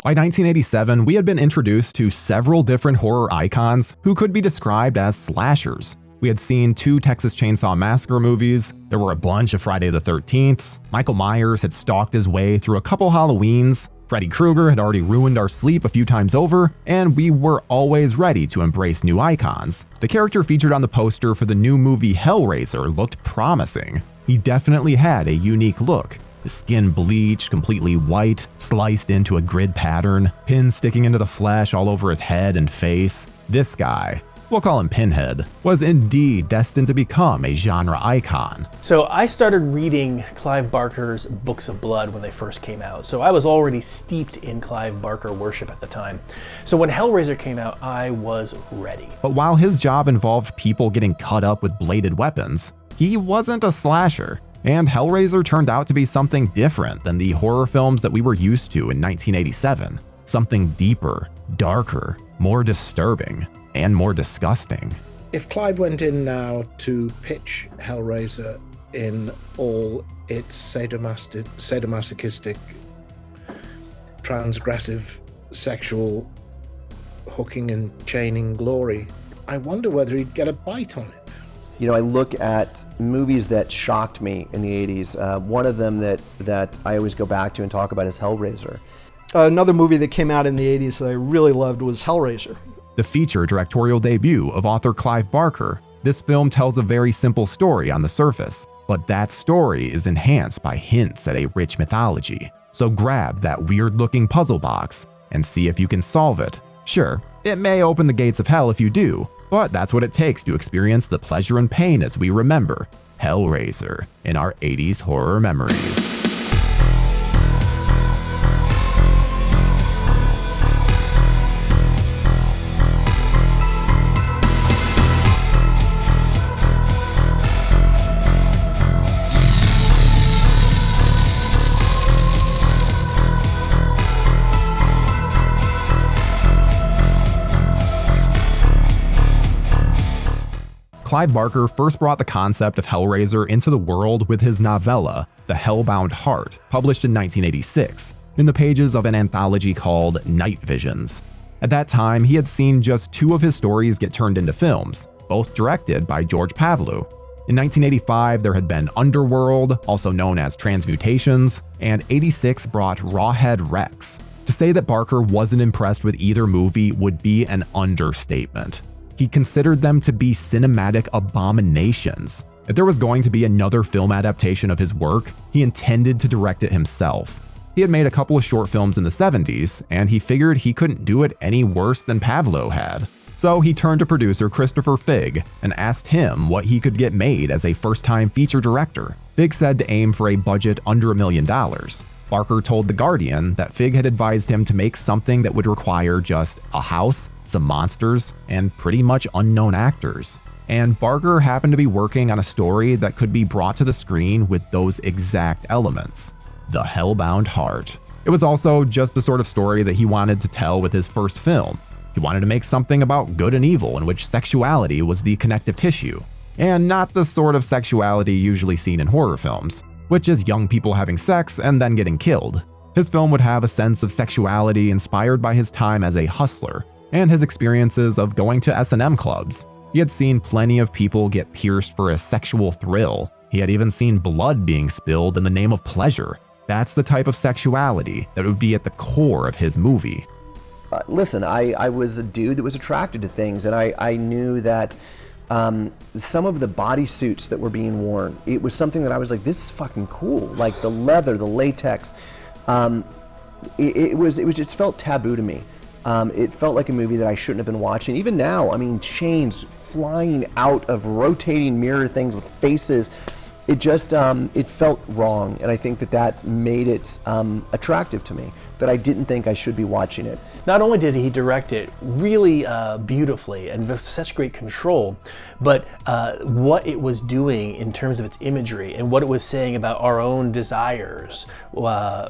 By 1987, we had been introduced to several different horror icons who could be described as slashers. We had seen 2 Texas Chainsaw Massacre movies, there were a bunch of Friday the 13ths, Michael Myers had stalked his way through a couple Halloweens, Freddy Krueger had already ruined our sleep a few times over, and we were always ready to embrace new icons. The character featured on the poster for the new movie Hellraiser looked promising. He definitely had a unique look. His skin bleached, completely white, sliced into a grid pattern, pins sticking into the flesh all over his head and face. This guy, we'll call him Pinhead, was indeed destined to become a genre icon. So I started reading Clive Barker's Books of Blood when they first came out, so I was already steeped in Clive Barker worship at the time. So when Hellraiser came out, I was ready. But while his job involved people getting cut up with bladed weapons, he wasn't a slasher. And Hellraiser turned out to be something different than the horror films that we were used to in 1987. Something deeper, darker, more disturbing, and more disgusting. If Clive went in now to pitch Hellraiser in all its sadomasochistic, transgressive, sexual hooking and chaining glory, I wonder whether he'd get a bite on it. You know, I look at movies that shocked me in the 80s. One of them that I always go back to and talk about is Hellraiser. Another movie that came out in the 80s that I really loved was Hellraiser. The feature directorial debut of author Clive Barker, this film tells a very simple story on the surface, but that story is enhanced by hints at a rich mythology. So grab that weird-looking puzzle box and see if you can solve it. Sure, it may open the gates of hell if you do, but that's what it takes to experience the pleasure and pain as we remember Hellraiser in our 80s horror memories. Clive Barker first brought the concept of Hellraiser into the world with his novella, The Hellbound Heart, published in 1986, in the pages of an anthology called Night Visions. At that time, he had seen just 2 of his stories get turned into films, both directed by George Pavlou. In 1985, there had been Underworld, also known as Transmutations, and 86 brought Rawhead Rex. To say that Barker wasn't impressed with either movie would be an understatement. He considered them to be cinematic abominations. If there was going to be another film adaptation of his work, he intended to direct it himself. He had made a couple of short films in the 70s, and he figured he couldn't do it any worse than Pavlou had. So he turned to producer Christopher Figg and asked him what he could get made as a first-time feature director. Figg said to aim for a budget under $1 million. Barker told The Guardian that Figg had advised him to make something that would require just a house, some monsters, and pretty much unknown actors. And Barker happened to be working on a story that could be brought to the screen with those exact elements. The Hellbound Heart. It was also just the sort of story that he wanted to tell with his first film. He wanted to make something about good and evil in which sexuality was the connective tissue, and not the sort of sexuality usually seen in horror films, which is young people having sex and then getting killed. His film would have a sense of sexuality inspired by his time as a hustler and his experiences of going to S&M clubs. He had seen plenty of people get pierced for a sexual thrill. He had even seen blood being spilled in the name of pleasure. That's the type of sexuality that would be at the core of his movie. Listen, I was a dude that was attracted to things, and I knew that some of the bodysuits that were being worn, it was something that I was like, this is fucking cool. Like the leather, the latex, it just felt taboo to me. It felt like a movie that I shouldn't have been watching. Even now, I mean, chains flying out of rotating mirror things with faces. It just, it felt wrong. And I think that made it attractive to me, that I didn't think I should be watching it. Not only did he direct it really beautifully and with such great control, but what it was doing in terms of its imagery and what it was saying about our own desires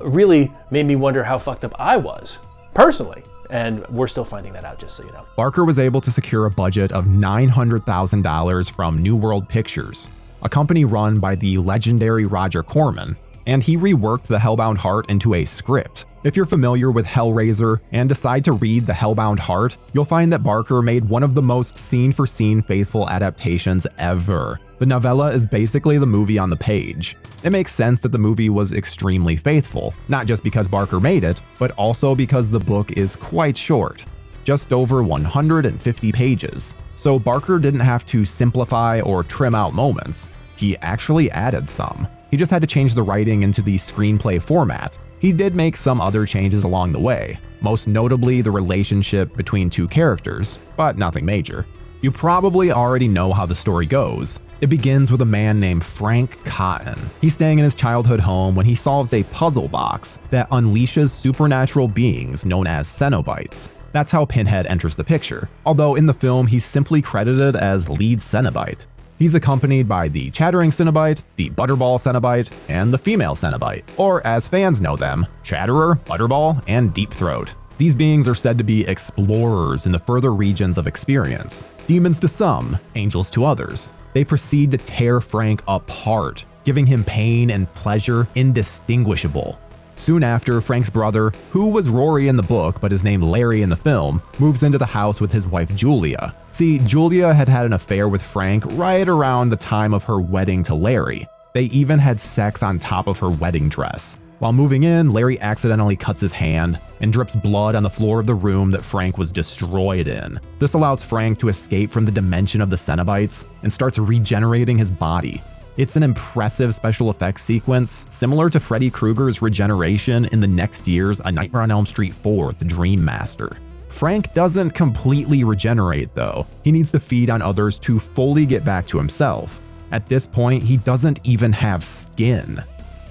really made me wonder how fucked up I was, personally. And we're still finding that out, just so you know. Barker was able to secure a budget of $900,000 from New World Pictures, a company run by the legendary Roger Corman, and he reworked the Hellbound Heart into a script. If you're familiar with Hellraiser and decide to read the Hellbound Heart, you'll find that Barker made one of the most scene-for-scene faithful adaptations ever. The novella is basically the movie on the page. It makes sense that the movie was extremely faithful, not just because Barker made it, but also because the book is quite short. Just over 150 pages. So Barker didn't have to simplify or trim out moments. He actually added some. He just had to change the writing into the screenplay format. He did make some other changes along the way, most notably the relationship between two characters, but nothing major. You probably already know how the story goes. It begins with a man named Frank Cotton. He's staying in his childhood home when he solves a puzzle box that unleashes supernatural beings known as Cenobites. That's how Pinhead enters the picture, although in the film he's simply credited as lead Cenobite. He's accompanied by the Chattering Cenobite, the Butterball Cenobite, and the female Cenobite, or as fans know them, Chatterer, Butterball, and Deep Throat. These beings are said to be explorers in the further regions of experience. Demons to some, angels to others. They proceed to tear Frank apart, giving him pain and pleasure indistinguishable. Soon after, Frank's brother, who was Rory in the book but is named Larry in the film, moves into the house with his wife Julia. See, Julia had had an affair with Frank right around the time of her wedding to Larry. They even had sex on top of her wedding dress. While moving in, Larry accidentally cuts his hand and drips blood on the floor of the room that Frank was destroyed in. This allows Frank to escape from the dimension of the Cenobites and starts regenerating his body. It's an impressive special effects sequence, similar to Freddy Krueger's regeneration in the next year's A Nightmare on Elm Street 4: The Dream Master. Frank doesn't completely regenerate though. He needs to feed on others to fully get back to himself. At this point, he doesn't even have skin.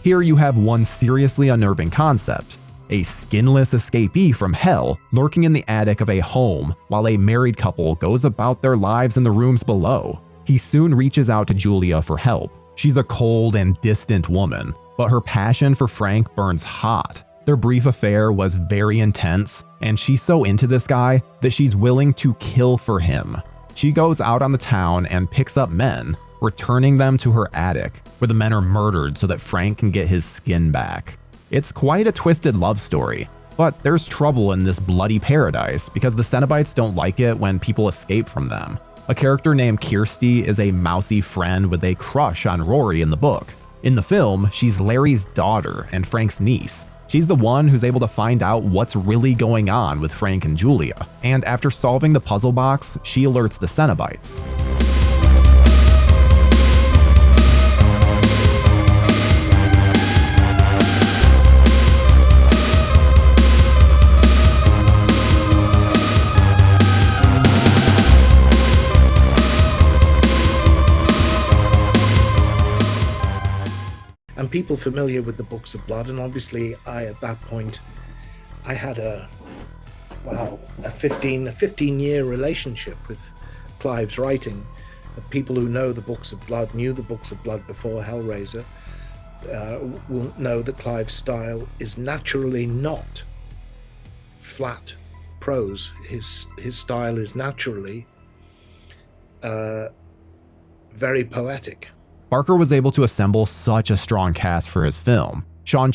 Here you have one seriously unnerving concept: a skinless escapee from hell lurking in the attic of a home while a married couple goes about their lives in the rooms below. He soon reaches out to Julia for help. She's a cold and distant woman, but her passion for Frank burns hot. Their brief affair was very intense, and she's so into this guy that she's willing to kill for him. She goes out on the town and picks up men, returning them to her attic, where the men are murdered so that Frank can get his skin back. It's quite a twisted love story, but there's trouble in this bloody paradise because the Cenobites don't like it when people escape from them. A character named Kirsty is a mousy friend with a crush on Rory in the book. In the film, she's Larry's daughter and Frank's niece. She's the one who's able to find out what's really going on with Frank and Julia, and after solving the puzzle box, she alerts the Cenobites. And people familiar with the Books of Blood, and obviously at that point I had a 15-year relationship with Clive's writing. The people who know the Books of Blood, knew the Books of Blood before Hellraiser, will know that Clive's style is naturally not flat prose. His style is naturally very poetic. Barker was able to assemble such a strong cast for his film. Shawn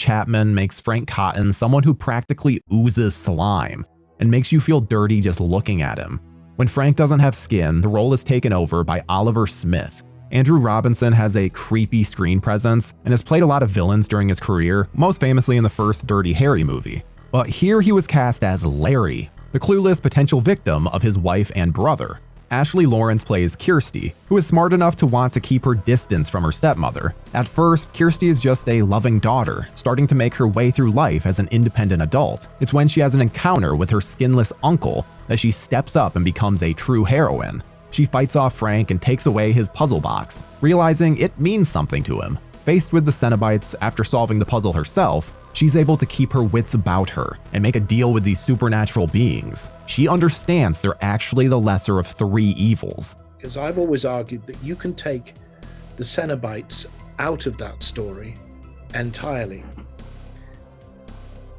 makes Frank Cotton someone who practically oozes slime and makes you feel dirty just looking at him. When Frank doesn't have skin, the role is taken over by Oliver Smith. Andrew Robinson has a creepy screen presence and has played a lot of villains during his career, most famously in the first Dirty Harry movie. But here he was cast as Larry, the clueless potential victim of his wife and brother. Ashley Lawrence plays Kirsty, who is smart enough to want to keep her distance from her stepmother. At first, Kirsty is just a loving daughter, starting to make her way through life as an independent adult. It's when she has an encounter with her skinless uncle that she steps up and becomes a true heroine. She fights off Frank and takes away his puzzle box, realizing it means something to him. Faced with the Cenobites after solving the puzzle herself, she's able to keep her wits about her and make a deal with these supernatural beings. She understands they're actually the lesser of three evils. Because I've always argued that you can take the Cenobites out of that story entirely.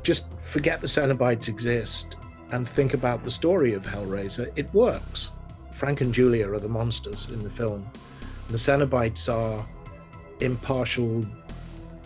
Just forget the Cenobites exist and think about the story of Hellraiser. It works. Frank and Julia are the monsters in the film. The Cenobites are impartial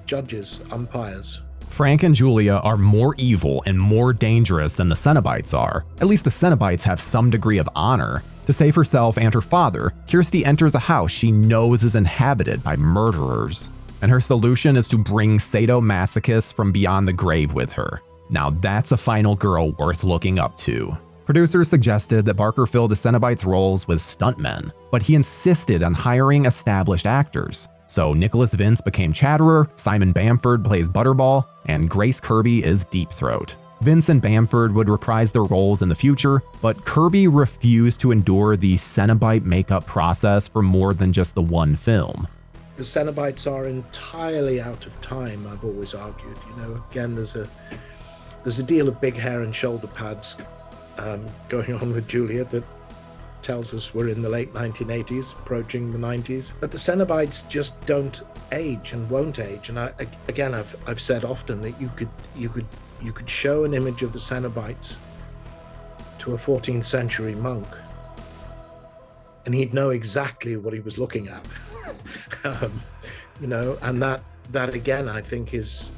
judges, umpires. Frank and Julia are more evil and more dangerous than the Cenobites are. At least the Cenobites have some degree of honor. To save herself and her father, Kirsty enters a house she knows is inhabited by murderers. And her solution is to bring sadomasochists from beyond the grave with her. Now that's a final girl worth looking up to. Producers suggested that Barker fill the Cenobites' roles with stuntmen, but he insisted on hiring established actors. So Nicholas Vince became Chatterer, Simon Bamford plays Butterball, and Grace Kirby is Deep Throat. Vince and Bamford would reprise their roles in the future, but Kirby refused to endure the Cenobite makeup process for more than just the one film. The Cenobites are entirely out of time, I've always argued. Again, there's a deal of big hair and shoulder pads going on with Julia that tells us we're in the late 1980s, approaching the 90s. But the Cenobites just don't age and won't age. And I've said often that you could show an image of the Cenobites to a 14th century monk, and he'd know exactly what he was looking at. And that again, I think is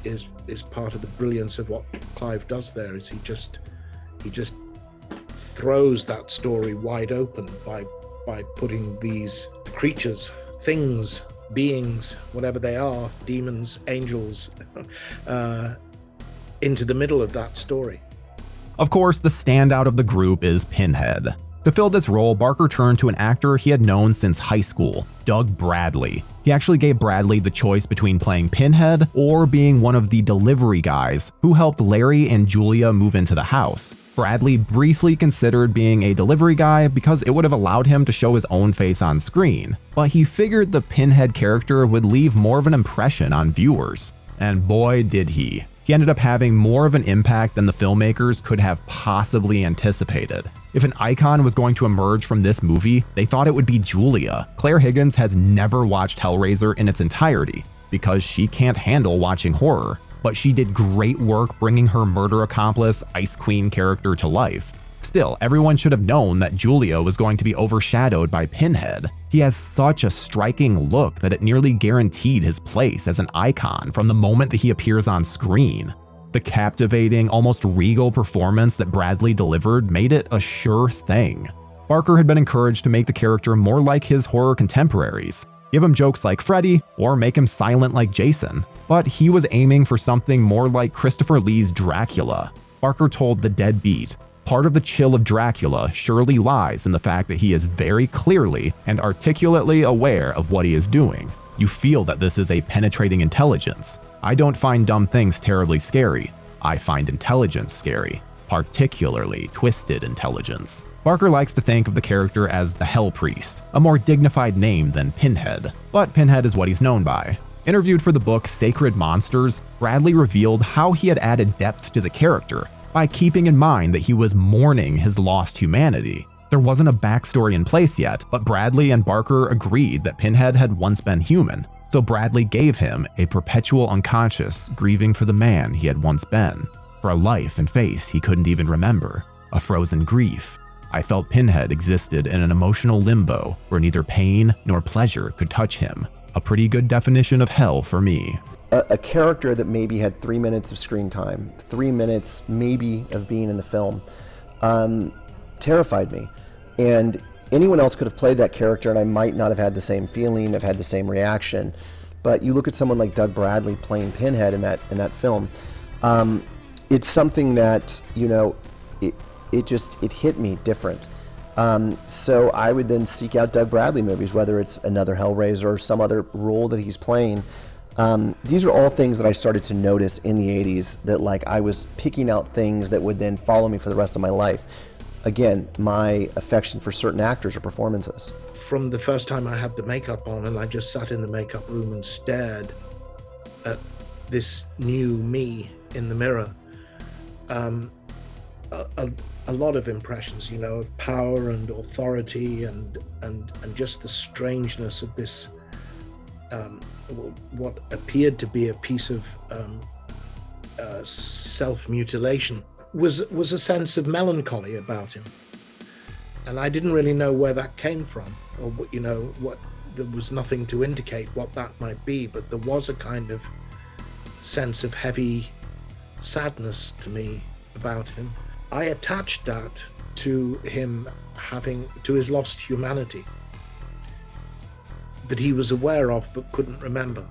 part of the brilliance of what Clive does there. Is he just throws that story wide open by putting these creatures, things, beings, whatever they are, demons, angels, into the middle of that story. Of course, the standout of the group is Pinhead. To fill this role, Barker turned to an actor he had known since high school, Doug Bradley. He actually gave Bradley the choice between playing Pinhead or being one of the delivery guys who helped Larry and Julia move into the house. Bradley briefly considered being a delivery guy because it would have allowed him to show his own face on screen, but he figured the Pinhead character would leave more of an impression on viewers. And boy did he. He ended up having more of an impact than the filmmakers could have possibly anticipated. If an icon was going to emerge from this movie, they thought it would be Julia. Claire Higgins has never watched Hellraiser in its entirety because she can't handle watching horror, but she did great work bringing her murder accomplice, Ice Queen character to life. Still, everyone should have known that Julia was going to be overshadowed by Pinhead. He has such a striking look that it nearly guaranteed his place as an icon from the moment that he appears on screen. The captivating, almost regal performance that Bradley delivered made it a sure thing. Barker had been encouraged to make the character more like his horror contemporaries, give him jokes like Freddy, or make him silent like Jason, but he was aiming for something more like Christopher Lee's Dracula. Barker told The Deadbeat, "Part of the chill of Dracula surely lies in the fact that he is very clearly and articulately aware of what he is doing. You feel that this is a penetrating intelligence. I don't find dumb things terribly scary. I find intelligence scary, particularly twisted intelligence." Barker likes to think of the character as the Hell Priest, a more dignified name than Pinhead, but Pinhead is what he's known by. Interviewed for the book Sacred Monsters, Bradley revealed how he had added depth to the character by keeping in mind that he was mourning his lost humanity. There wasn't a backstory in place yet, but Bradley and Barker agreed that Pinhead had once been human, so Bradley gave him a perpetual unconscious, grieving for the man he had once been, for a life and face he couldn't even remember, a frozen grief. I felt Pinhead existed in an emotional limbo where neither pain nor pleasure could touch him. A pretty good definition of hell for me. A character that maybe had 3 minutes of screen time, 3 minutes maybe of being in the film, terrified me. And anyone else could have played that character and I might not have had the same feeling, have had the same reaction. But you look at someone like Doug Bradley playing Pinhead in that film, it's something that, it hit me different. So I would then seek out Doug Bradley movies, whether it's another Hellraiser or some other role that he's playing. These are all things that I started to notice in the 80s that I was picking out things that would then follow me for the rest of my life. Again, my affection for certain actors or performances. From the first time I had the makeup on and I just sat in the makeup room and stared at this new me in the mirror, a lot of impressions, of power and authority and just the strangeness of this, what appeared to be a piece of self-mutilation was a sense of melancholy about him. And I didn't really know where that came from, or what there was nothing to indicate what that might be, but there was a kind of sense of heavy sadness to me about him. I attached that to him to his lost humanity that he was aware of but couldn't remember.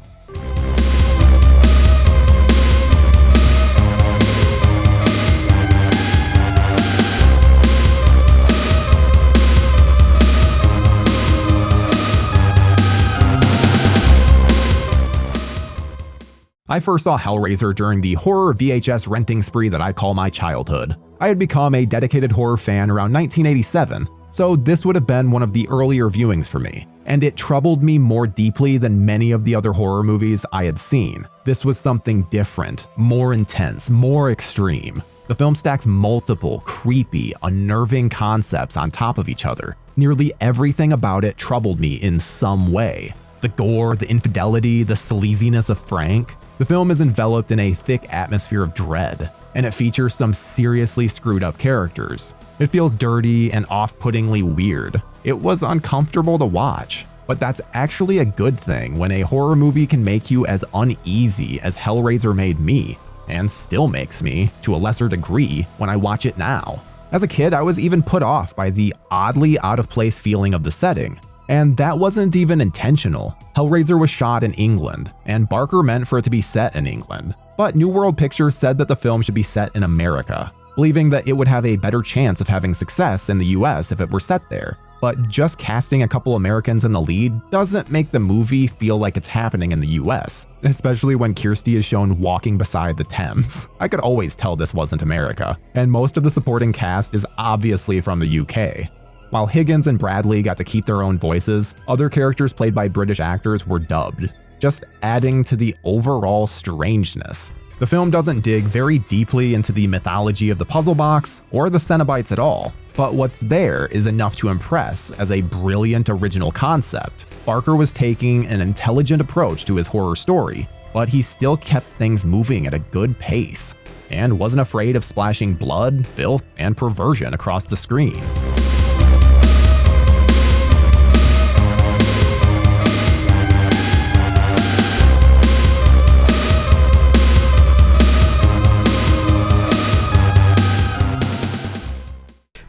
I first saw Hellraiser during the horror VHS renting spree that I call my childhood. I had become a dedicated horror fan around 1987, so this would have been one of the earlier viewings for me, and it troubled me more deeply than many of the other horror movies I had seen. This was something different, more intense, more extreme. The film stacks multiple, creepy, unnerving concepts on top of each other. Nearly everything about it troubled me in some way. The gore, the infidelity, the sleaziness of Frank. The film is enveloped in a thick atmosphere of dread, and it features some seriously screwed up characters. It feels dirty and off-puttingly weird. It was uncomfortable to watch, but that's actually a good thing when a horror movie can make you as uneasy as Hellraiser made me, and still makes me, to a lesser degree, when I watch it now. As a kid, I was even put off by the oddly out-of-place feeling of the setting. And that wasn't even intentional. Hellraiser was shot in England, and Barker meant for it to be set in England. But New World Pictures said that the film should be set in America, believing that it would have a better chance of having success in the US if it were set there. But just casting a couple Americans in the lead doesn't make the movie feel like it's happening in the US, especially when Kirsty is shown walking beside the Thames. I could always tell this wasn't America, and most of the supporting cast is obviously from the UK. While Higgins and Bradley got to keep their own voices, other characters played by British actors were dubbed, just adding to the overall strangeness. The film doesn't dig very deeply into the mythology of the puzzle box or the Cenobites at all, but what's there is enough to impress as a brilliant original concept. Barker was taking an intelligent approach to his horror story, but he still kept things moving at a good pace, and wasn't afraid of splashing blood, filth, and perversion across the screen.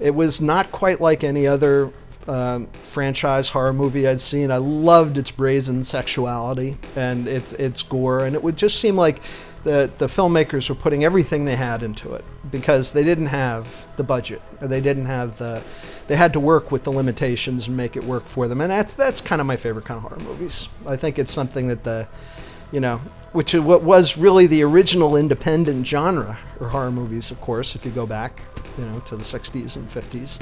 It was not quite like any other franchise horror movie I'd seen. I loved its brazen sexuality and its gore, and it would just seem like the filmmakers were putting everything they had into it because they didn't have the budget. They had to work with the limitations and make it work for them, and that's kind of my favorite kind of horror movies. I think it's something that which is what was really the original independent genre or horror movies, of course, if you go back, to the 60s and 50s.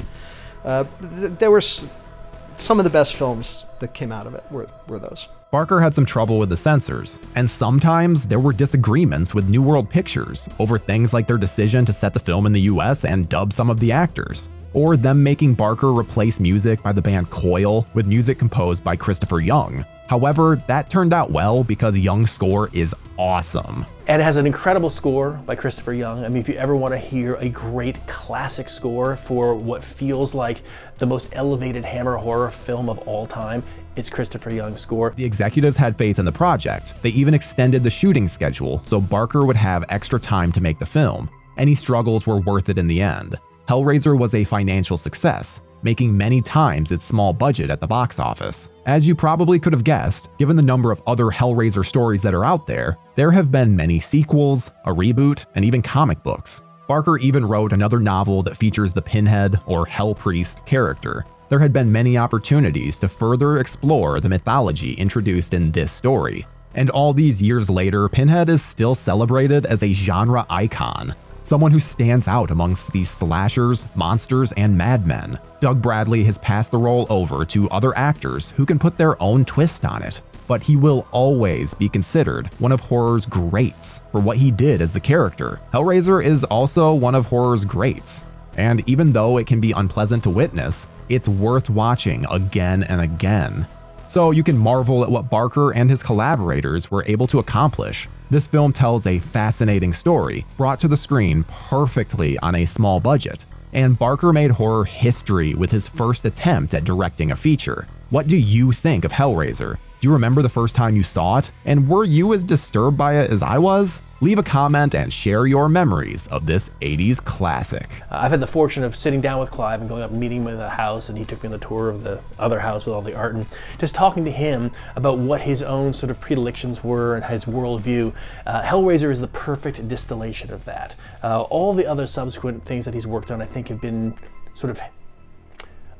There were some of the best films that came out of it were those. Barker had some trouble with the censors, and sometimes there were disagreements with New World Pictures over things like their decision to set the film in the US and dub some of the actors, or them making Barker replace music by the band Coil with music composed by Christopher Young. However, that turned out well because Young's score is awesome. And it has an incredible score by Christopher Young. I mean, if you ever want to hear a great classic score for what feels like the most elevated Hammer horror film of all time, it's Christopher Young's score. The executives had faith in the project. They even extended the shooting schedule so Barker would have extra time to make the film. Any struggles were worth it in the end. Hellraiser was a financial success, making many times its small budget at the box office. As you probably could have guessed, given the number of other Hellraiser stories that are out there have been many sequels, a reboot, and even comic books. Barker even wrote another novel that features the Pinhead or Hell Priest character. There had been many opportunities to further explore the mythology introduced in this story. And all these years later, Pinhead is still celebrated as a genre icon. Someone who stands out amongst these slashers, monsters, and madmen. Doug Bradley has passed the role over to other actors who can put their own twist on it, but he will always be considered one of horror's greats for what he did as the character. Hellraiser is also one of horror's greats, and even though it can be unpleasant to witness, it's worth watching again and again. So you can marvel at what Barker and his collaborators were able to accomplish. This film tells a fascinating story, brought to the screen perfectly on a small budget. And Barker made horror history with his first attempt at directing a feature. What do you think of Hellraiser? Do you remember the first time you saw it? And were you as disturbed by it as I was? Leave a comment and share your memories of this 80s classic. I've had the fortune of sitting down with Clive and going up and meeting him in the house, and he took me on the tour of the other house with all the art, and just talking to him about what his own sort of predilections were and his worldview. Hellraiser is the perfect distillation of that. All the other subsequent things that he's worked on, I think, have been sort of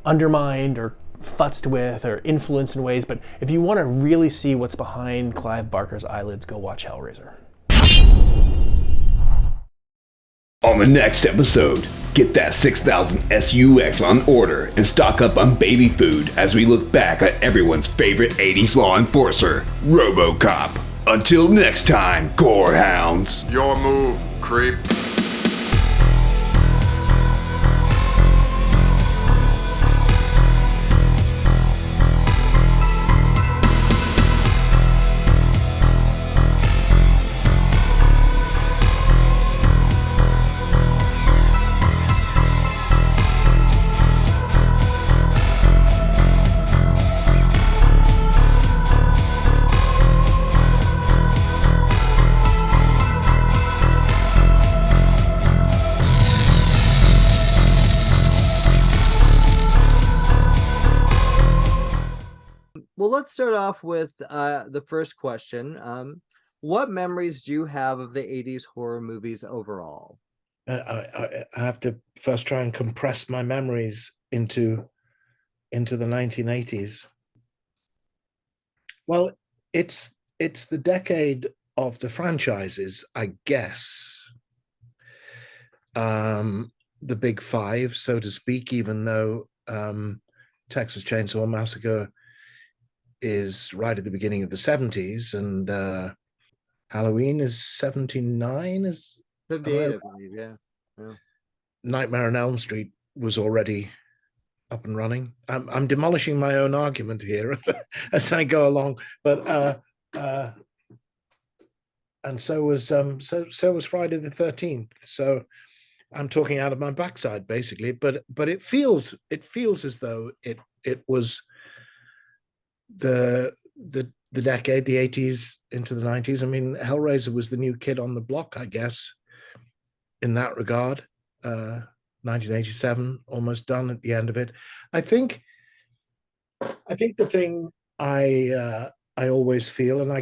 undermined or futzed with or influenced in ways, but if you want to really see what's behind Clive Barker's eyelids, go watch Hellraiser. On the next episode, get that 6000 SUX on order and stock up on baby food as we look back at everyone's favorite 80s law enforcer, RoboCop. Until next time, gorehounds. Your move, creep. Well, let's start off with the first question. What memories do you have of the 80s horror movies overall? I have to first try and compress my memories into the 1980s. Well, it's the decade of the franchises, I guess. The big five, so to speak, even though Texas Chainsaw Massacre is right at the beginning of the 70s, and Halloween is 79, is 58, I believe, yeah. Nightmare on Elm Street was already up and running. I'm demolishing my own argument here as I go along, but and so was Friday the 13th. So I'm talking out of my backside basically, but it feels as though it was the decade, the 80s into the 90s. I mean, Hellraiser was the new kid on the block, I guess, in that regard. 1987, almost done at the end of it. I think the thing I always feel, and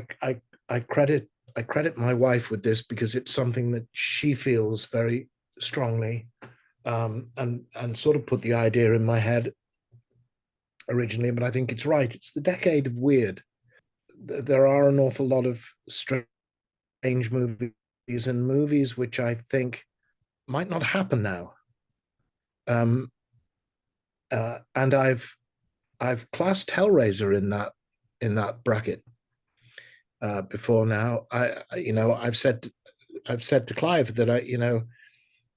I credit my wife with this because it's something that she feels very strongly, and sort of put the idea in my head originally, but I think it's right. It's the decade of weird. There are an awful lot of strange movies and movies which I think might not happen now. And I've classed Hellraiser in that bracket before now. I've said to Clive that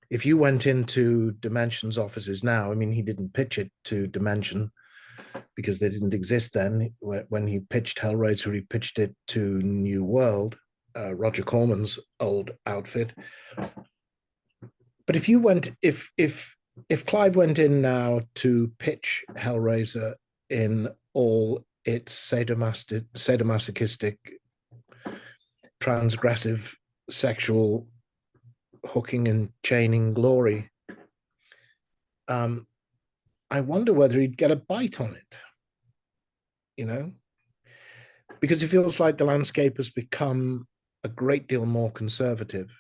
if you went into Dimension's offices now, I mean, he didn't pitch it to Dimension because they didn't exist then. When he pitched Hellraiser, he pitched it to New World, Roger Corman's old outfit. But if Clive went in now to pitch Hellraiser in all its sadomasochistic, transgressive, sexual hooking and chaining glory, I wonder whether he'd get a bite on it, because it feels like the landscape has become a great deal more conservative.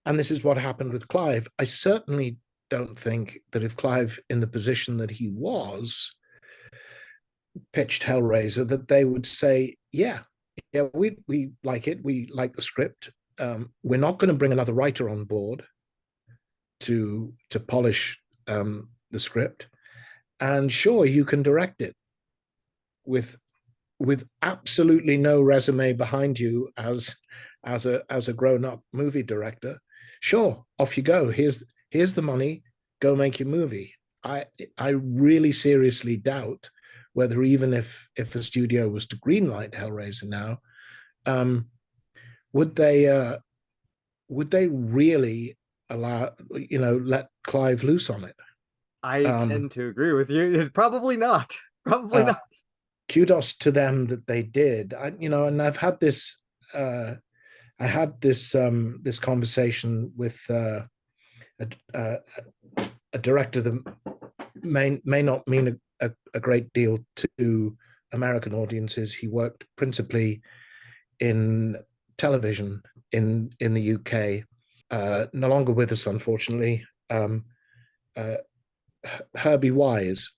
And this is what happened with Clive. I certainly don't think that if Clive, in the position that he was, pitched Hellraiser, that they would say, yeah, we like it. We like the script. We're not going to bring another writer on board to polish the script. And sure, you can direct it with absolutely no resume behind you as a grown-up movie director. Sure, off you go. Here's the money. Go make your movie. I really seriously doubt whether even if a studio was to greenlight Hellraiser now, would they really let Clive loose on it? I tend to agree with you. Probably not. Probably not. kudos to them that they did. And I've had this. I had this conversation with a director that may not mean a great deal to American audiences. He worked principally in television in the UK. No longer with us, unfortunately. Herbie Wise,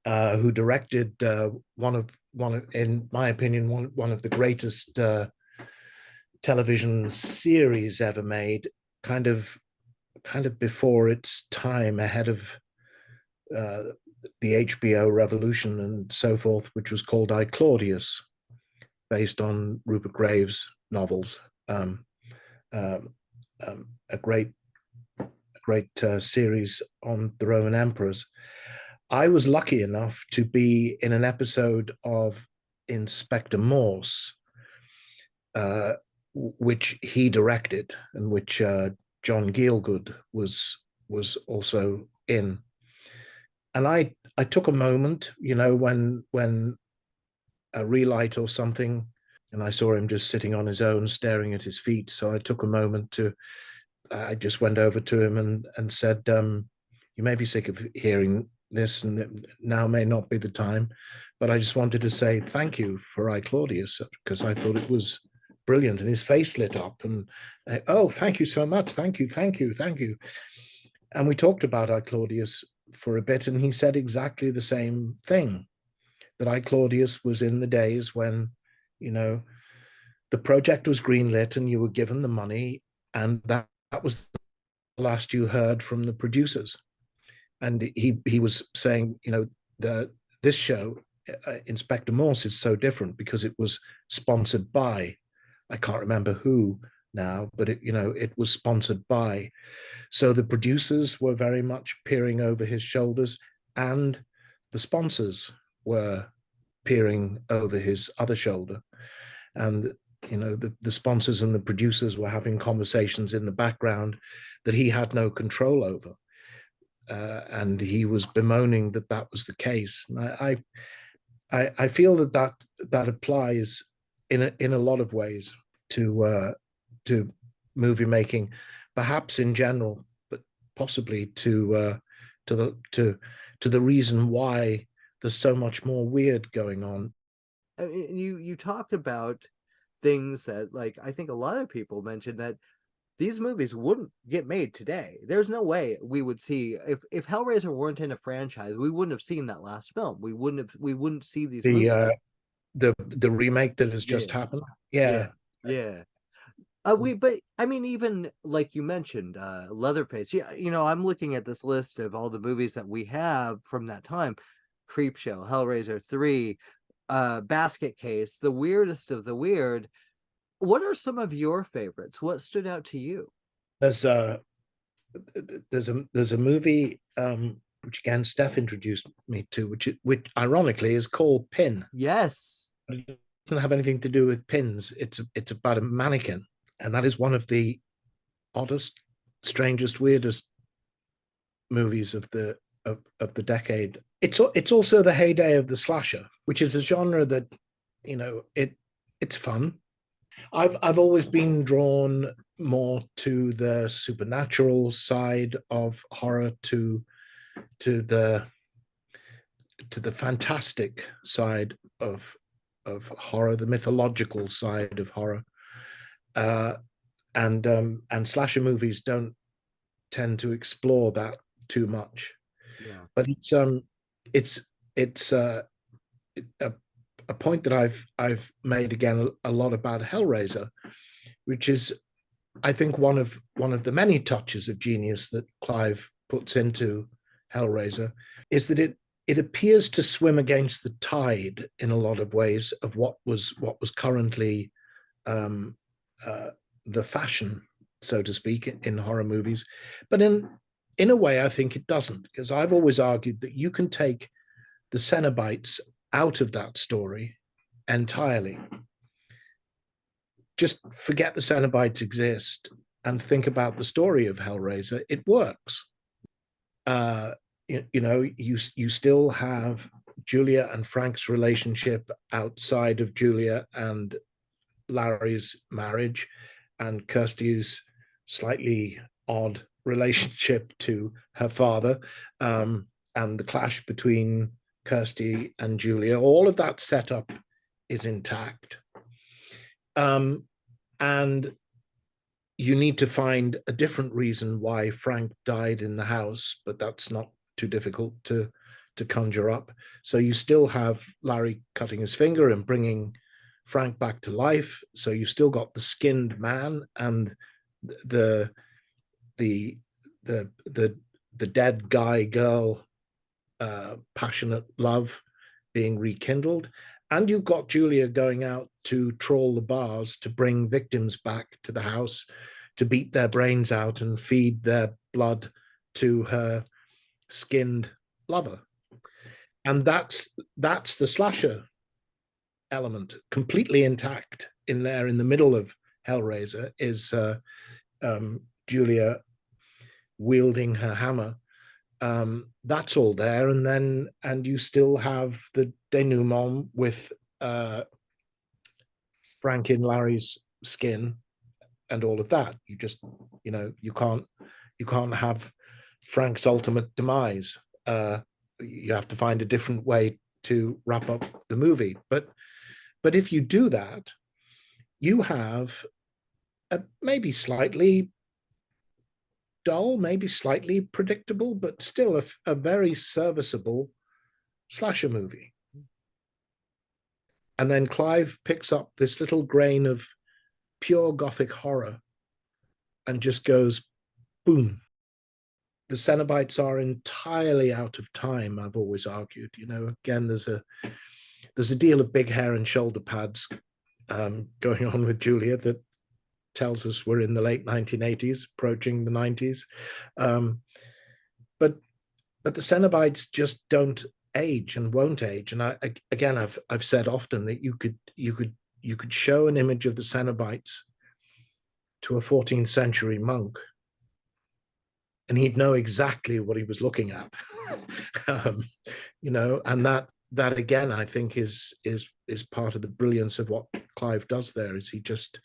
who directed one of, in my opinion, one of the greatest television series ever made, kind of before its time, ahead of the HBO revolution and so forth, which was called I, Claudius, based on Rupert Graves' novels. A great series on the Roman emperors. I was lucky enough to be in an episode of Inspector Morse, which he directed, and which John Gielgud was also in. And I took a moment, when a relight or something, and I saw him just sitting on his own, staring at his feet. So I took a moment I just went over to him and said, you may be sick of hearing this, and now may not be the time, but I just wanted to say thank you for I, Claudius, because I thought it was brilliant. And his face lit up, and oh, thank you so much. Thank you. And we talked about I, Claudius for a bit, and he said exactly the same thing, that I, Claudius was in the days when, the project was greenlit and you were given the money, and that was the last you heard from the producers. And he was saying, this show, Inspector Morse, is so different because it was sponsored by, I can't remember who now, but it was sponsored by. So the producers were very much peering over his shoulders, and the sponsors were peering over his other shoulder. And the sponsors and the producers were having conversations in the background that he had no control over. And he was bemoaning that was the case. And I feel that applies in a lot of ways to movie making, perhaps in general, but possibly to the reason why there's so much more weird going on. I mean, you talked about things that, like, I think a lot of people mentioned that these movies wouldn't get made today. There's no way we would see, if Hellraiser weren't in a franchise, we wouldn't have seen that last film. We wouldn't see these movies. The remake that has just happened. Yeah. But I mean, even like you mentioned, Leatherface. Yeah, I'm looking at this list of all the movies that we have from that time: Creepshow, Hellraiser 3, Basket Case, the weirdest of the weird. What are some of your favorites? What stood out to you? There's a movie which again Steph introduced me to, which ironically is called Pin. Yes. It doesn't have anything to do with pins. It's about a mannequin, and that is one of the oddest, strangest, weirdest movies of the decade. It's also the heyday of the slasher, which is a genre that it's fun. I've always been drawn more to the supernatural side of horror, to the fantastic side of horror, the mythological side of horror, and slasher movies don't tend to explore that too much. Yeah. But it's a point that I've made again a lot about Hellraiser, which is, I think, one of the many touches of genius that Clive puts into Hellraiser, is that it appears to swim against the tide in a lot of ways of what was currently the fashion, so to speak, in horror movies. But in a way, I think it doesn't, because I've always argued that you can take the Cenobites out of that story entirely. Just forget the Cenobites exist and think about the story of Hellraiser. It works. You still have Julia and Frank's relationship outside of Julia and Larry's marriage, and Kirsty's slightly odd relationship to her father, and the clash between Kirsty and Julia. All of that setup is intact. And you need to find a different reason why Frank died in the house, but that's not too difficult to conjure up. So you still have Larry cutting his finger and bringing Frank back to life. So you still got the skinned man and the dead guy girl passionate love being rekindled. And you've got Julia going out to trawl the bars to bring victims back to the house, to beat their brains out and feed their blood to her skinned lover. And that's the slasher element, completely intact in there. In the middle of Hellraiser is Julia wielding her hammer. That's all there. And you still have the denouement with Frank in Larry's skin and all of that. You just, you can't have Frank's ultimate demise. You have to find a different way to wrap up the movie. But if you do that, you have a maybe slightly dull, maybe slightly predictable, but still a very serviceable slasher movie. And then Clive picks up this little grain of pure Gothic horror and just goes, boom. The Cenobites are entirely out of time, I've always argued. Again, there's a deal of big hair and shoulder pads going on with Julia that tells us we're in the late 1980s, approaching the 90s. But the Cenobites just don't age and won't age. And I've said often that you could show an image of the Cenobites to a 14th century monk, and he'd know exactly what he was looking at. And that again, I think is part of the brilliance of what Clive does there. Is he just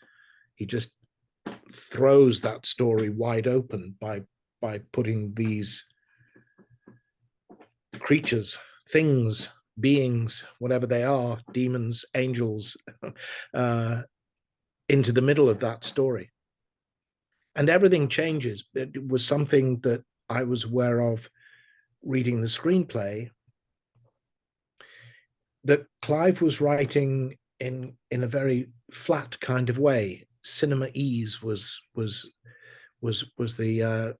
throws that story wide open by putting these creatures, things, beings, whatever they are, demons, angels, into the middle of that story. And everything changes. It was something that I was aware of reading the screenplay, that Clive was writing in a very flat kind of way. Cinema ease was the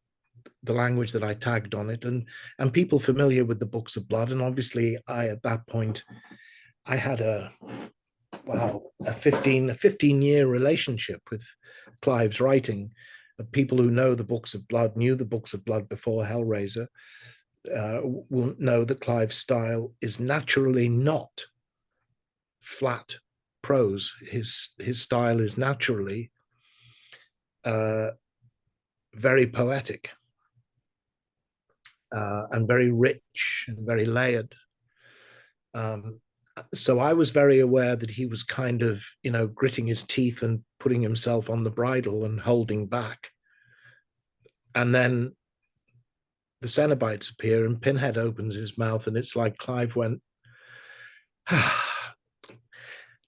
language that I tagged on it, and people familiar with the Books of Blood. And obviously, at that point, I had a 15-year relationship with Clive's writing. People who know the Books of Blood, knew the Books of Blood before Hellraiser, will know that Clive's style is naturally not flat prose. His style is naturally very poetic and very rich and very layered. So I was very aware that he was kind of, gritting his teeth and putting himself on the bridle and holding back. And then the Cenobites appear and Pinhead opens his mouth, and it's like Clive went,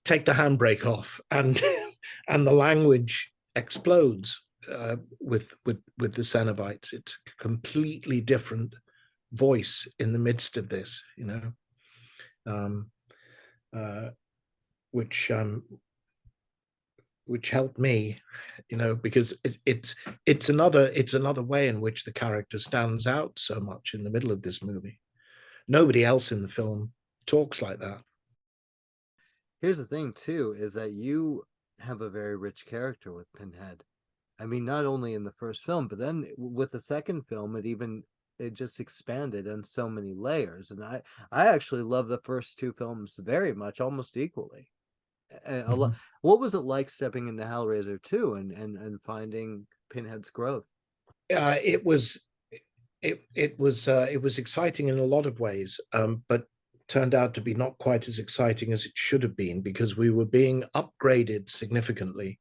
take the handbrake off, and the language explodes with the Cenobites. It's a completely different voice in the midst of this, which helped me, because it's another way in which the character stands out so much in the middle of this movie. Nobody else in the film talks like that. Here's the thing too, is that you have a very rich character with Pinhead. I mean, not only in the first film, but then with the second film, it just expanded on so many layers. And I actually love the first two films very much, almost equally. What was it like stepping into Hellraiser 2 and finding Pinhead's growth? It was exciting in a lot of ways, but turned out to be not quite as exciting as it should have been, because we were being upgraded significantly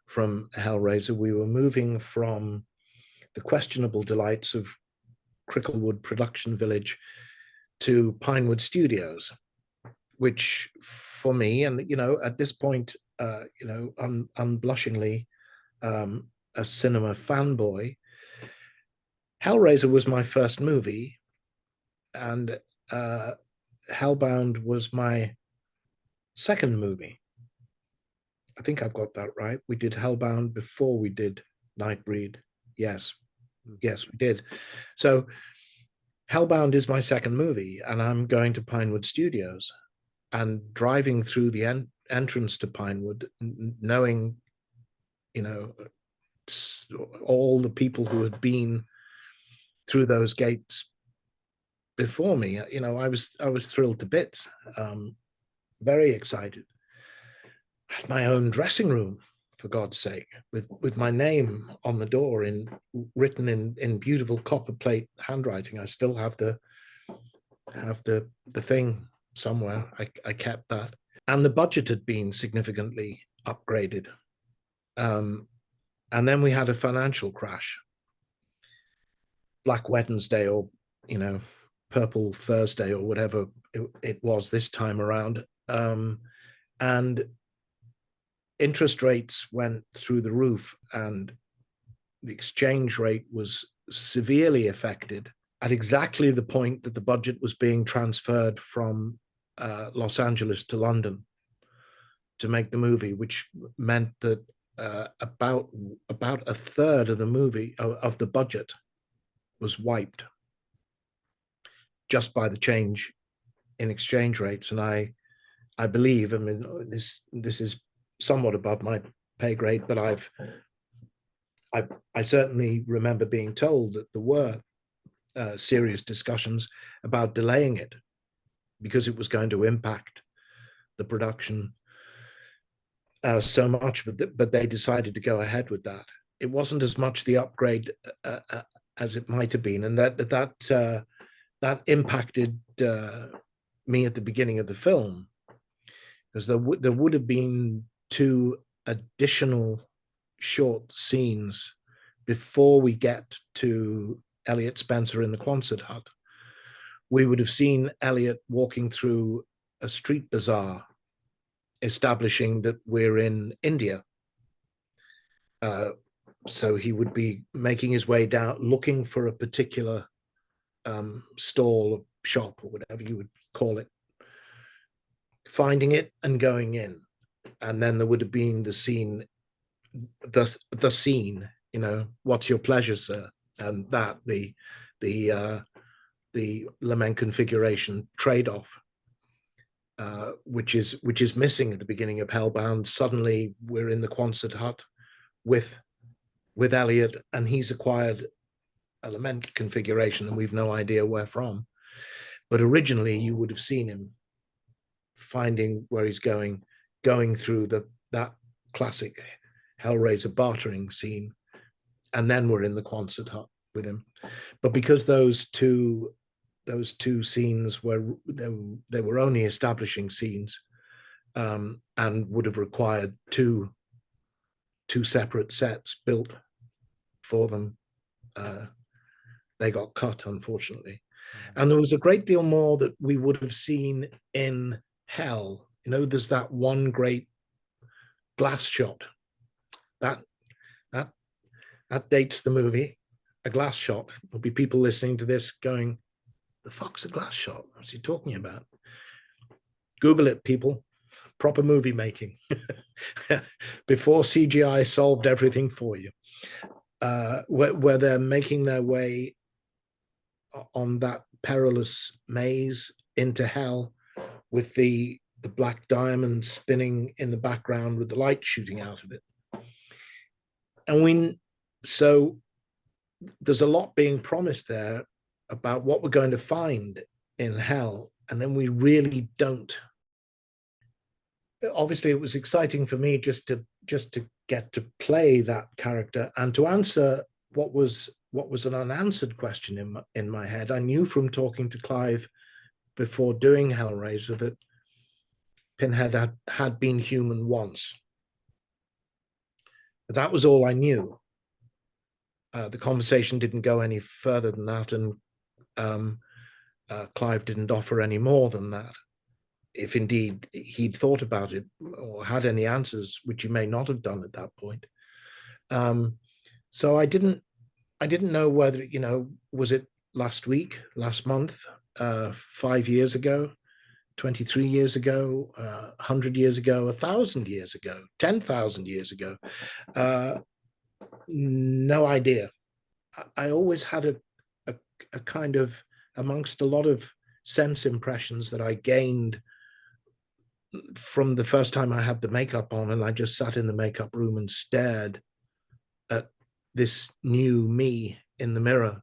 from Hellraiser. We were moving from the questionable delights of Cricklewood Production Village to Pinewood Studios, which for me, and at this point, unblushingly a cinema fanboy, Hellraiser was my first movie, and Hellbound was my second movie. I think I've got that right. We did Hellbound before we did Nightbreed. Yes, we did. So Hellbound is my second movie, and I'm going to Pinewood Studios, and driving through the entrance to Pinewood, knowing, all the people who had been through those gates before me, I was thrilled to bits, very excited. I had my own dressing room, for God's sake, with my name on the door written in beautiful copper plate handwriting. I still have the thing somewhere. I kept that, and the budget had been significantly upgraded. And then we had a financial crash, Black Wednesday, or Purple Thursday, or whatever it was this time around, and interest rates went through the roof, and the exchange rate was severely affected at exactly the point that the budget was being transferred from Los Angeles to London to make the movie, which meant that about a third of the movie, of the budget, was wiped just by the change in exchange rates. And I believe, this is somewhat above my pay grade, but I certainly remember being told that there were serious discussions about delaying it because it was going to impact the production so much, but they decided to go ahead with that. It wasn't as much the upgrade as it might have been, and that impacted me at the beginning of the film, because there would have been 2 additional short scenes before we get to Elliot Spencer in the Quonset hut. We would have seen Elliot walking through a street bazaar, establishing that we're in India. So he would be making his way down, looking for a particular stall or shop or whatever you would call it, finding it and going in. And then there would have been the scene, what's your pleasure, sir? And that the lament configuration trade-off, which is missing at the beginning of Hellbound. Suddenly we're in the Quonset hut with Elliot, and he's acquired a lament configuration, and we've no idea where from. But originally you would have seen him finding where he's going through that classic Hellraiser bartering scene, and then we're in the Quonset hut with him. But because those two scenes they were only establishing scenes, and would have required two separate sets built for them, they got cut, unfortunately. And there was a great deal more that we would have seen in Hell. There's that one great glass shot that dates the movie. A glass shot. There'll be people listening to this going, "The fuck's a glass shot? What's he talking about?" Google it, people. Proper movie making before CGI solved everything for you. Where they're making their way on that perilous maze into hell, with the black diamond spinning in the background with the light shooting out of it. And so there's a lot being promised there about what we're going to find in hell, and then we really don't. Obviously, it was exciting for me just to get to play that character and to answer what was an unanswered question in my head. I knew from talking to Clive before doing Hellraiser that Pinhead had been human once. But that was all I knew. The conversation didn't go any further than that, and Clive didn't offer any more than that. If indeed he'd thought about it or had any answers, which he may not have done at that point. So I didn't know whether, was it last week, last month, 5 years ago, 23 years ago, 100 years ago, 1,000 years ago, 10,000 years ago. No idea. I always had a kind of, amongst a lot of sense impressions that I gained from the first time I had the makeup on, and I just sat in the makeup room and stared at this new me in the mirror.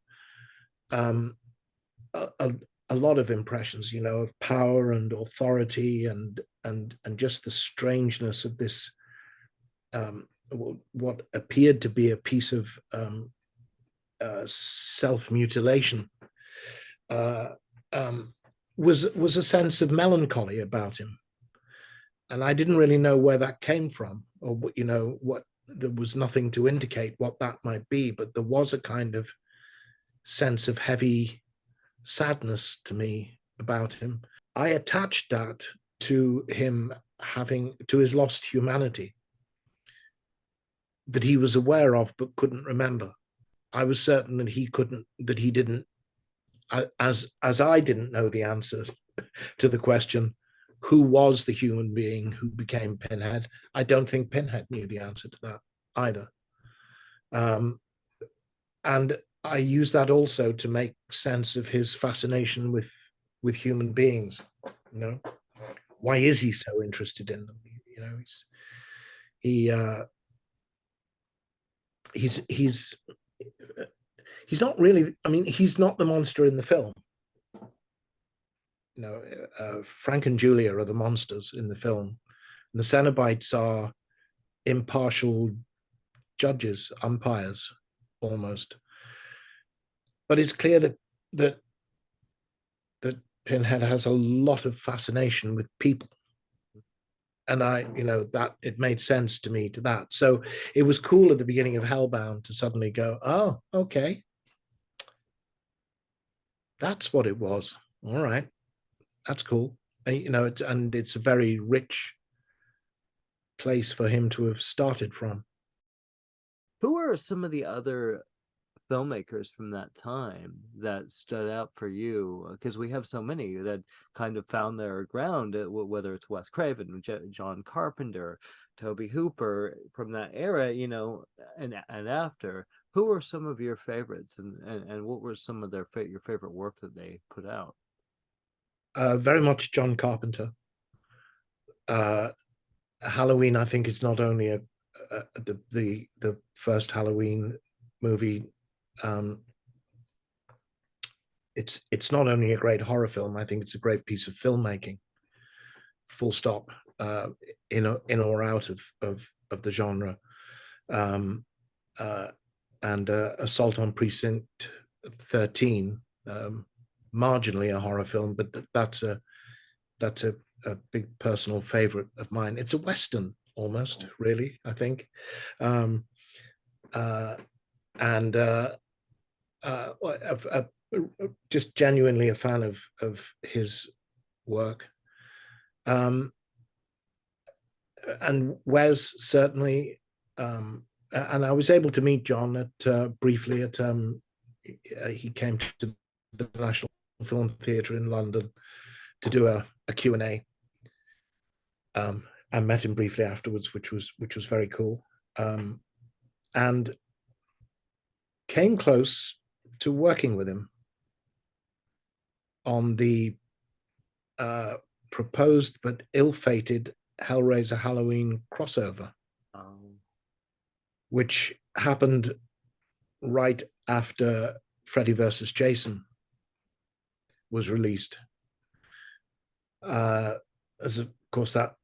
A lot of impressions, of power and authority and just the strangeness of this, what appeared to be a piece of self-mutilation, was a sense of melancholy about him. And I didn't really know where that came from, or what, there was nothing to indicate what that might be, but there was a kind of sense of heavy sadness to me about him. I attached that to him to his lost humanity that he was aware of but couldn't remember. I was certain that he didn't, as I didn't know the answer to the question, who was the human being who became Pinhead? I don't think Pinhead knew the answer to that either. And I use that also to make sense of his fascination with human beings. Why is he so interested in them? He's not really. I mean, he's not the monster in the film. Frank and Julia are the monsters in the film. And the Cenobites are impartial judges, umpires, almost. But it's clear that Pinhead has a lot of fascination with people. And that it made sense to me to that. So it was cool at the beginning of Hellbound to suddenly go, oh, okay. That's what it was. All right. That's cool. And it's a very rich place for him to have started from. Who are some of the other filmmakers from that time that stood out for you? Because we have so many that kind of found their ground, whether it's Wes Craven, John Carpenter, Tobe Hooper, from that era, and after. Who are some of your favorites, and what were some of your favorite work that they put out? Very much John Carpenter. Halloween, I think, is not only the first Halloween movie. It's not only a great horror film. I think it's a great piece of filmmaking. Full stop. In or out of the genre. And Assault on Precinct 13. Marginally a horror film, but that's a big personal favorite of mine. It's a Western almost, really, I think. Just genuinely a fan of his work. And Wes certainly, and I was able to meet John briefly at he came to the National Film Theatre in London to do a Q&A. I met him briefly afterwards, which was very cool, and came close to working with him on the proposed but ill-fated Hellraiser Halloween crossover, which happened right after Freddy vs. Jason was released. As of course that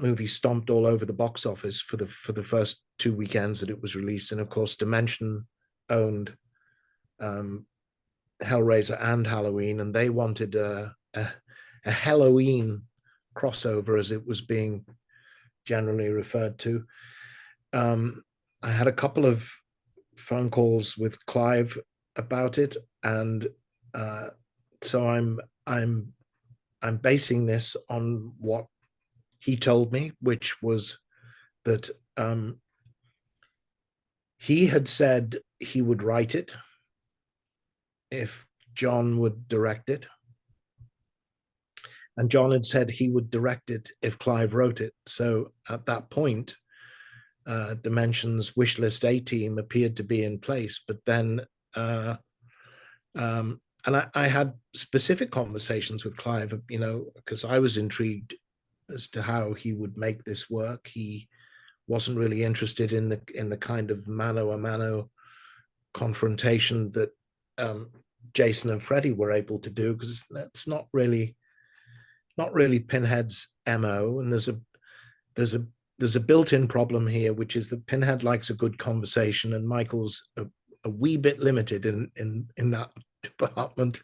movie stomped all over the box office for the first 2 weekends that it was released, and of course Dimension owned Hellraiser and Halloween, and they wanted a Halloween crossover, as it was being generally referred to. I had a couple of phone calls with Clive about it, and so I'm basing this on what he told me, which was that he had said he would write it if John would direct it. And John had said he would direct it if Clive wrote it. So at that point, Dimension's Wishlist A team appeared to be in place. But then, and I had specific conversations with Clive, you know, because I was intrigued as to how he would make this work. He wasn't really interested in the kind of mano a mano confrontation that Jason and Freddy were able to do, because that's not really Pinhead's MO. And there's a built-in problem here, which is that Pinhead likes a good conversation, and Michael's a wee bit limited in that department.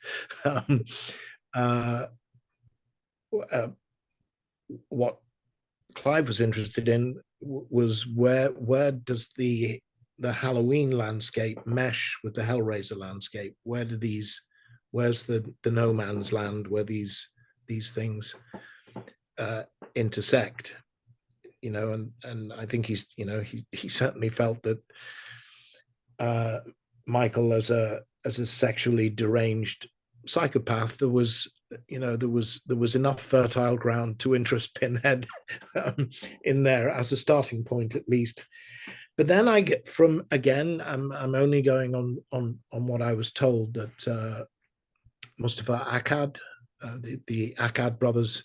What Clive was interested in was where does the Halloween landscape mesh with the Hellraiser landscape? Where's the no man's land where these things intersect? You know, and I think he's, you know, he certainly felt that Michael, as a sexually deranged psychopath, there was enough fertile ground to interest Pinhead in there as a starting point, at least. But then I get from, again, I'm only going on what I was told, that Mustafa Akkad, the Akkad brothers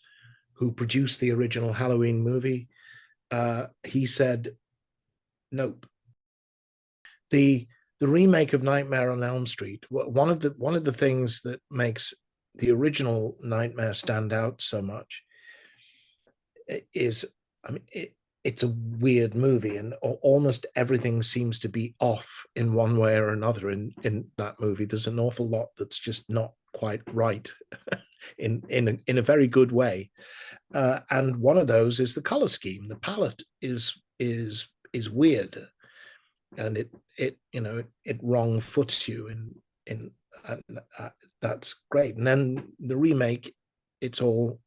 who produced the original Halloween movie, he said, nope. The remake of Nightmare on Elm Street, one of the things that makes the original Nightmare stand out so much is, I mean, it's a weird movie, and almost everything seems to be off in one way or another in that movie. There's an awful lot that's just not quite right in a very good way. And one of those is the color scheme. The palette is weird, and it wrong foots you in that's great. And then the remake, it's all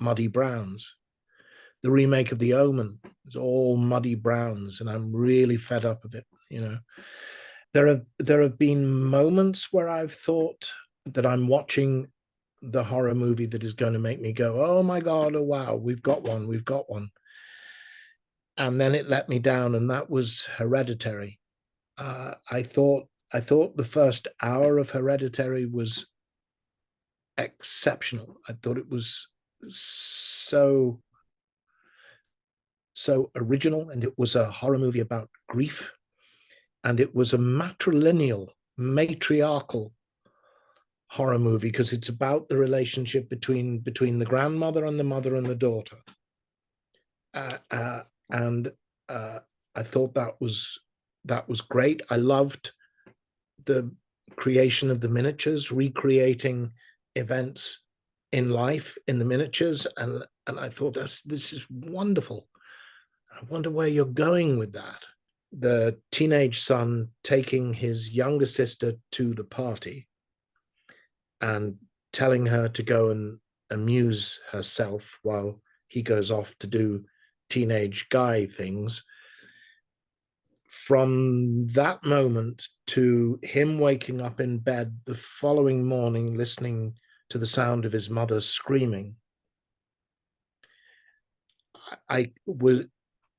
muddy browns. The remake of The Omen is all muddy browns, and I'm really fed up of it. You know, there have been moments where I've thought that I'm watching the horror movie that is going to make me go, oh my God, oh wow, we've got one. And then it let me down, and that was Hereditary. I thought the first hour of Hereditary was exceptional. I thought it was so original, and it was a horror movie about grief, and it was a matriarchal horror movie, because it's about the relationship between the grandmother and the mother and the daughter. And I thought that was great. I loved the creation of the miniatures, recreating events in life in the miniatures, and I thought this is wonderful. I wonder where you're going with that. The teenage son taking his younger sister to the party and telling her to go and amuse herself while he goes off to do teenage guy things. From that moment to him waking up in bed the following morning, listening to the sound of his mother screaming,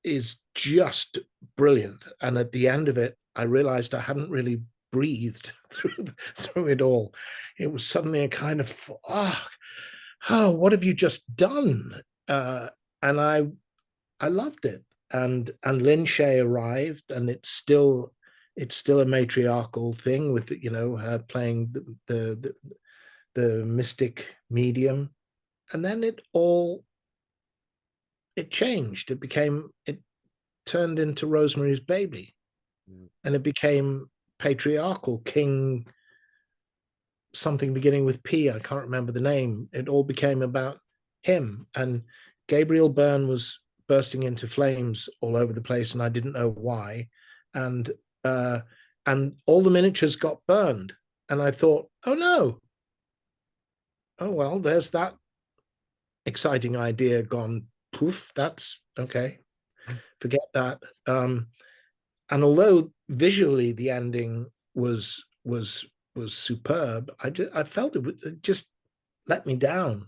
is just brilliant. And at the end of it, I realized I hadn't really breathed through it all. It was suddenly a kind of, oh, what have you just done? And I loved it. And Lynn Shay arrived, and it's still a matriarchal thing with, you know, her playing the mystic medium. And then it changed. It turned into Rosemary's Baby, and it became patriarchal. King something beginning with P. I can't remember the name. It all became about him, and Gabriel Byrne was bursting into flames all over the place, and I didn't know why. And all the miniatures got burned, and I thought, oh no, oh well, there's that exciting idea gone poof. That's okay. Forget that. And although visually the ending was superb, I felt it just let me down.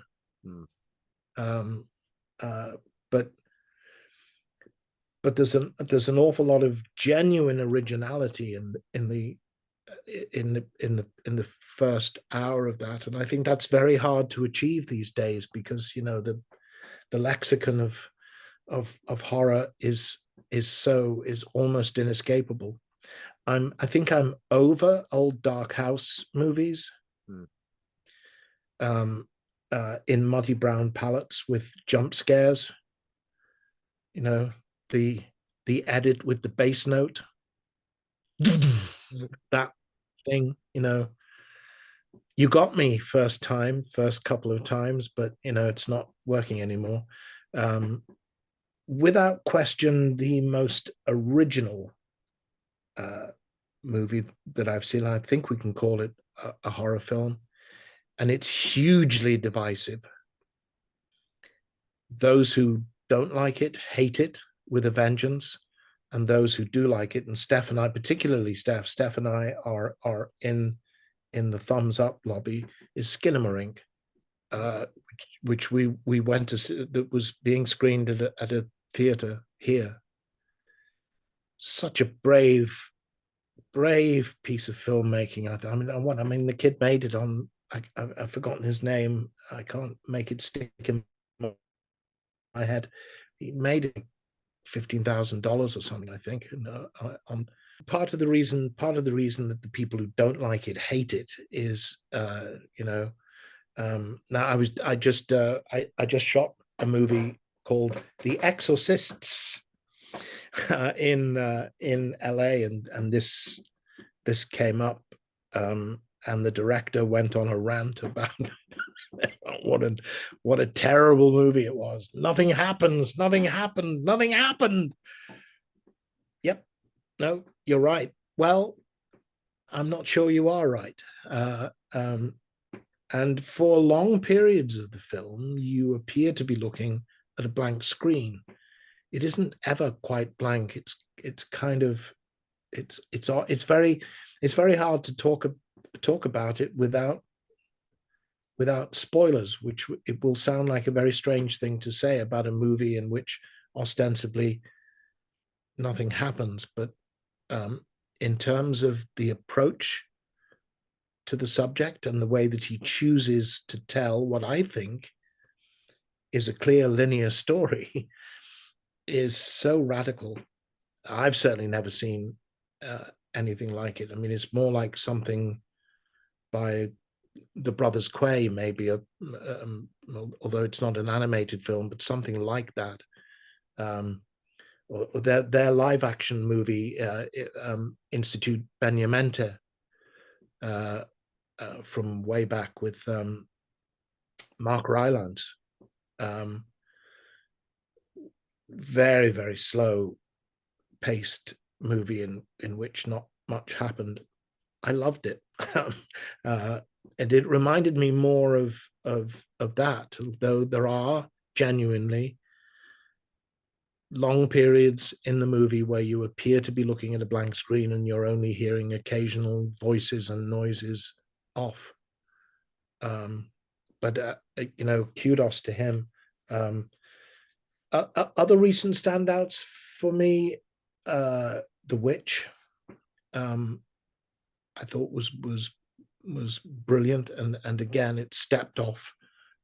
But there's an awful lot of genuine originality in the first hour of that, and I think that's very hard to achieve these days, because the lexicon of horror is almost inescapable. I think I'm over old dark house movies. In muddy brown palettes with jump scares. The edit with the bass note. That thing, you got me first couple of times, but it's not working anymore. Without question, the most original movie that I've seen, I think we can call it a horror film, and it's hugely divisive. Those who don't like it hate it with a vengeance, and those who do like it, and Steph and I, particularly Steph and I are in the thumbs up lobby, is Skinamarink, which we went to see, that was being screened at a theater here. Such a brave piece of filmmaking. I mean, the kid made it on. I've forgotten his name. I can't make it stick in my head. He made it $15,000 or something, I think. And on part of the reason that the people who don't like it hate it is, now I just shot a movie called The Exorcists in LA, and this came up, and the director went on a rant about what a terrible movie it was. Nothing happened. Yep. No, you're right. Well, I'm not sure you are right. And for long periods of the film, you appear to be looking at a blank screen. It isn't ever quite blank. It's kind of it's very hard to talk about it without spoilers, which it will sound like a very strange thing to say about a movie in which ostensibly nothing happens. But in terms of the approach to the subject and the way that he chooses to tell what I think is a clear linear story is so radical. I've certainly never seen anything like it. I mean, it's more like something by the brothers Quay, maybe, although it's not an animated film, but something like that. Or their live action movie, Institute Beniamente, from way back with Mark Rylance. Very, very slow paced movie in which not much happened. I loved it. And it reminded me more of that, though there are genuinely long periods in the movie where you appear to be looking at a blank screen and you're only hearing occasional voices and noises off. But kudos to him. Other recent standouts for me, The Witch, I thought was brilliant, and again it stepped off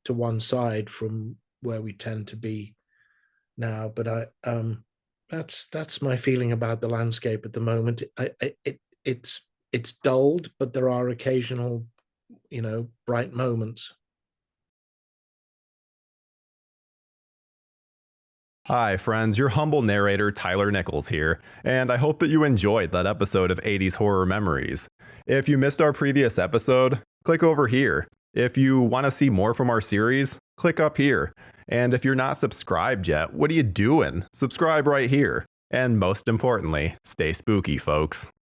to one side from where we tend to be now. But that's my feeling about the landscape at the moment. It's dulled, but there are occasional, bright moments. Hi, friends, your humble narrator, Tyler Nichols here, and I hope that you enjoyed that episode of 80s Horror Memories. If you missed our previous episode, click over here. If you want to see more from our series, click up here. And if you're not subscribed yet, what are you doing? Subscribe right here. And most importantly, stay spooky, folks.